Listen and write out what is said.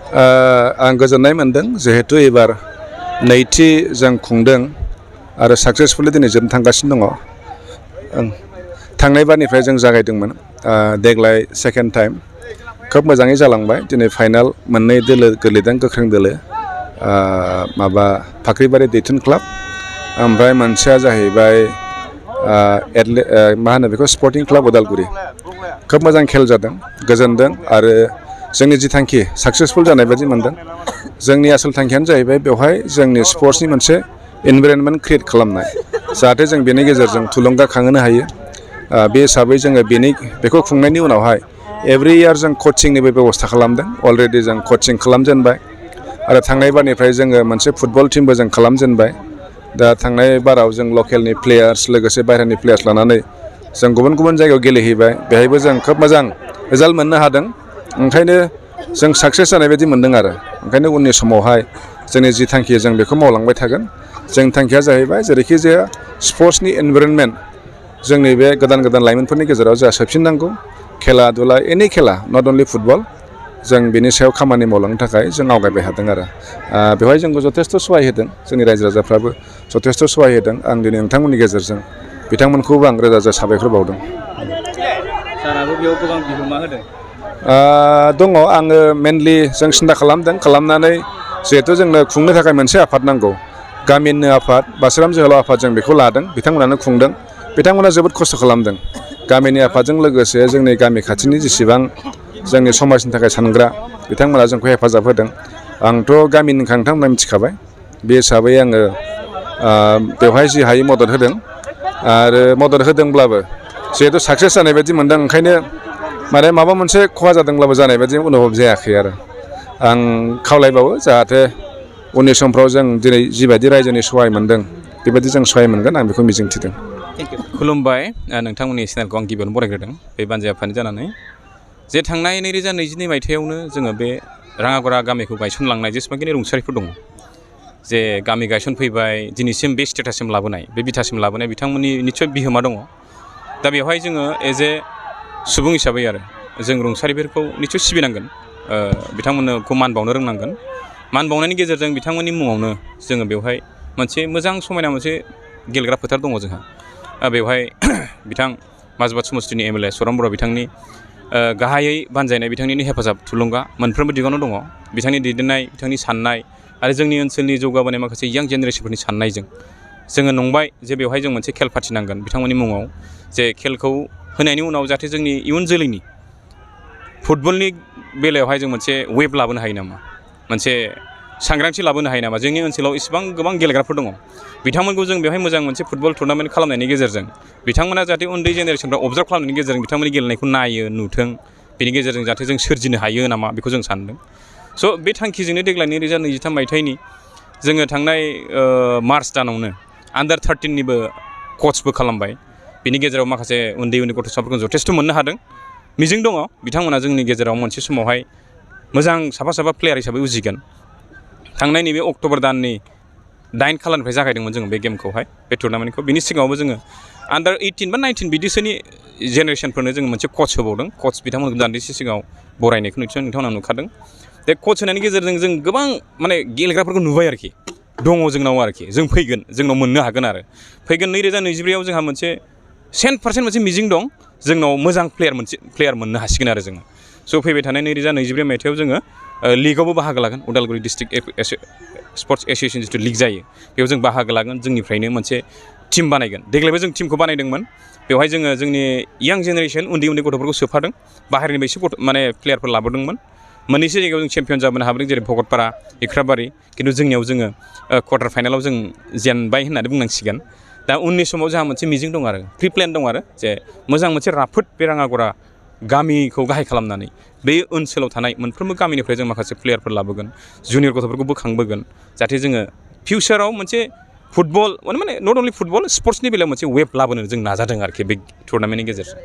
आं गोजोननाय मोनदों जिहेतु एबार नैथि जों खुंदों आरो साक्सेसफुलि दिनै जोबनो थांगासिनो दङ। थांनाय बारनिफ्राय जों जागायदोंमोन, देग्लाय सेकेन्ड टाइम खोब मोजाङै जालांबाय। दिनै फाइनाल मोननै दोलो गोलैदों, गोख्रों दोलो, माबा फाख्रिबारि दैथुन क्लाब, ओमफ्राय मोनसेया जाहैबाय मा होनो बेखौ स्पर्टिं क्लाब उदालगुरि। खोब मोजां खेल जादों, गोजोनदों आरो जोंनि जि थांखि साक्सेसफुल जानाय बायदि मोनदों। जोंनि आसोल थांखियानो जाहैबाय बेवहाय जोंनि स्पर्ट्सनि मोनसे इनभाइरनमेन्ट क्रिएट खालामनाय, जाहाथे जों बेनि गेजेरजों थुलुंगाखांहोनो हायो। बे हिसाबै जोङो बेखौ खुंनायनि उनावहाय एभ्रि इयार जों कचिंनिबो बेब'स्था खालामदों। अलरेडि जों कचिं खालामजेनबाय आरो थांनाय बारनिफ्राय जोङो मोनसे फुटबल टिमबो जों खालामजेनबाय। दा थांनाय बाराव जों लकेलनि प्लेयार्स लोगोसे बाहेरानि प्लेयार्स लानानै जों गुबुन गुबुन जायगायाव गेलेहैबाय। बेहायबो जों खोब मोजां रिजाल्ट मोननो हादों। ओंखायनो जों साक्सेस जानाय बायदि मोनदों आरो ओंखायनो उननि समावहाय जोंनि जि थांखि जों बेखौ मावलांबाय थागोन। जोंनि थांखिया जाहैबाय जेरैखि जाया स्पर्ट्सनि इनभाइरनमेन्ट जोंनि बे गोदान गोदान लाइमोनफोरनि गेजेराव जोंहा सोबफिननांगौ। खेला दुला एनि खेला, नट अनलि फुटबल, जों बिनि सायाव खामानि मावलांनो थाखाय जों आवगायबाय थादों आरो बेवहाय जोंबो जथेस्थ' सहाय होदों। जोंनि रायजो राजाफ्राबो जथेस्थ' सहाय होदों। आं दिनै नोंथांमोननि गेजेरजों बिथांमोनखौबो आं रोजा रोजा साबायखर बावदों। साराबो बेयाव गोबां बिहोमा होदों। दङ, आङो मेनलि जों सिन्था खालामनानै जिहेथु जोंनो खुंनो थाखाय मोनसे आफाद नांगौ, गामिनिनो आफाद बासिराम जोहोलाव आफाद, जों बेखौ लादों। बिथांमोनानो खुंदों। बिथांमोना जोबोद खस्थ' खालामदों। गामिनि आफादजों लोगोसे जोंनि गामि खाथिनि जेसेबां जोंनि समाजनि थाखाय सानग्रा बिथांमोना जोंखौ हेफाजाब होदों। आंथ' गामिनिखा नोंथांमोना मिथिखाबाय। बे हिसाबै आङो बेवहाय जि हायो मदद होदों आरो मदद होदोंब्लाबो जिहेथु साक्सेस जानाय बायदि मोनदों। ओंखायनो माने माबा मोनसे खहा जादोंब्लाबो जानाय बायदि अनुभब जायाखै आरो आं खावलायबावो जाहाथे उननि समफ्राव जों दिनै जिबायदि रायजोनि सहाय मोनदों बेबायदि जों सहाय मोनगोन, आं बेखौ मिजिंथिदों। खुलुमबाय, नोंथांमोननि चेनेलखौ आं गिबियावनो बरायग्रोदों बे बानजाय आफादनि जानानै। जे थांनाय 2022 मायथाइयावनो जोङो बे राङागरा गामिखौ गायसनलांनाय जेसेबांखिनि रुंसारिफोर दङ, जे गामि गायसनफैबाय दिनैसिम बे स्टेटाससिम लाबोनाय, बे बिथासिम लाबोनाय बिथांमोननि निस्सय बिहोमा दङ। दा बेवहाय जोङो एज ए सुबुं हिसाबै आरो जों रुंसारिफोरखौ निस्सय सिबिनांगोन, बिथांमोनखौ मान बावनो रोंनांगोन। मान बावनायनि गेजेरजों बिथांमोननि मुङावनो जोङो बेवहाय मोनसे मोजां समायना मोनसे गेलेग्रा फोथार दङ जोंहा। बेवहाय बिथां माजबाद समस्तिनि MLA सराम बर' बिथांनि गाहायै बानजायनाय बिथांनिनो हेफाजाब थुलुंगा मोनफ्रोमबो दिगावनो दङ। बिथांनि दैदेननाय, बिथांनि साननाय आरो जोंनि ओनसोलनि जौगाबोनाय माखासे यां जेनेरेसनफोरनि साननायजों जोङो नंबाय जे बेवहाय जों मोनसे खेल फाथिनांगोन बिथांमोननि मुङाव। जे खेलखौ होनायनि उनाव जाहाथे जोंनि इयुन जोलैनि फुटबलनि बेलायावहाय जों मोनसे वेब लाबोनो हायो नामा, मोनसे सांग्रांथि लाबोनो हायो नामा। जोंनि ओनसोलाव इसेबां गोबां गेलेग्राफोर दङ, बिथांमोनखौ जों बेवहाय मोजां मोनसे फुटबल टुर्नामेन्ट खालामनायनि गेजेरजों बिथांमोना जाहाथे उन्दै जेनेरेसनफ्रा अबजार्भ खालामनायनि गेजेरजों बिथांमोननि गेलेनायखौ नायो, नुथों, बेनि गेजेरजों जाहाथे जों सोरजिनो हायो नामा, बेखौ जों सानदों। स' बे थांखिजोंनो देग्लाय 2023 मायथाइनि जोङो थांनाय मार्च दानावनो आन्डार 13निबो कचबो खालामबाय। बिनि गेजेराव माखासे उन्दै उन्दै गथ'साफोरखौ जथेस्थ' मोननो हादों। मिजिं दङ बिथांमोना जोंनि गेजेराव मोनसे समावहाय मोजां साफा प्लेयार हिसाबै उजिगोन। थांनाय नैबे अक्ट'बर दाननि 9 खालारनिफ्राय जागायदोंमोन जोङो बे गेमखौहाय, बे टुर्नामेन्टखौ। बिनि सिगाङावबो जोङो आन्डार 18 बा 19 बिदिसोनि जेनेरेसनफोरनो जोङो मोनसे कच होबावदों। कच बिथांमोनखौ दान्दिसे सिगाङाव बरायनायखौ निस्सय नोंथांमोना नुखादों। बे कच होनायनि गेजेरजों जों गोबां माने गेलेग्राफोरखौ नुबाय आरोखि, दङ जोंनाव आरोखि। जों फैगोन, जोंनाव मोननो हागोन आरो फैगोन 2024आव जोंहा मोनसे 100% मोनसे मिजिं दं, जोंनाव मोजां प्लेयार मोननो हासिगोन आरो जोङो। स' फैबाय थानाय 2024 मायथाइयाव जोङो लिगआवबो बाहागो लागोन। उदालगुरि डिस्ट्रिक्ट स्पर्ट्स एस'सियेसन जिथु लिग जायो बेयाव जों बाहागो लागोन। जोंनिफ्रायनो मोनसे टिम बानायगोन। देग्लायबो जों टिमखौ बानायदोंमोन। बेवहाय जोङो जोंनि यां जेनेरेसन उन्दै उन्दै गथ'फोरखौ सोफादों। बाहेरनिफ्राय एसे माने प्लेयारफोर लाबोदोंमोन। मोननैसो जायगायाव जों चेम्पियन जाबोनो हाबोदों, जेरै भगतपारा, इख्राबारि। खिन्थु जोंनियाव जोङो क्वार्टार फाइनालाव जों जेनबाय होननानै बुंनांसिगोन। दा उननि समाव जोंहा मोनसे मिजिं दं आरो प्रि प्लेन दं आरो जे मोजां मोनसे राफोद बे राङागरा गामिखौ गाहाय खालामनानै बे ओनसोलाव थानाय मोनफ्रोमबो गामिनिफ्राय जों माखासे प्लेयारफोर लाबोगोन, जुनियर गथ'फोरखौ बोखांबोगोन, जाहाथे जोङो फिउचाराव मोनसे फुटबल माने नट अनलि फुटबल, स्पर्ट्सनि बेलायाव मोनसे वेब लाबोनो जों नाजादों आरोखि बे टुर्नामेन्टनि गेजेरजों।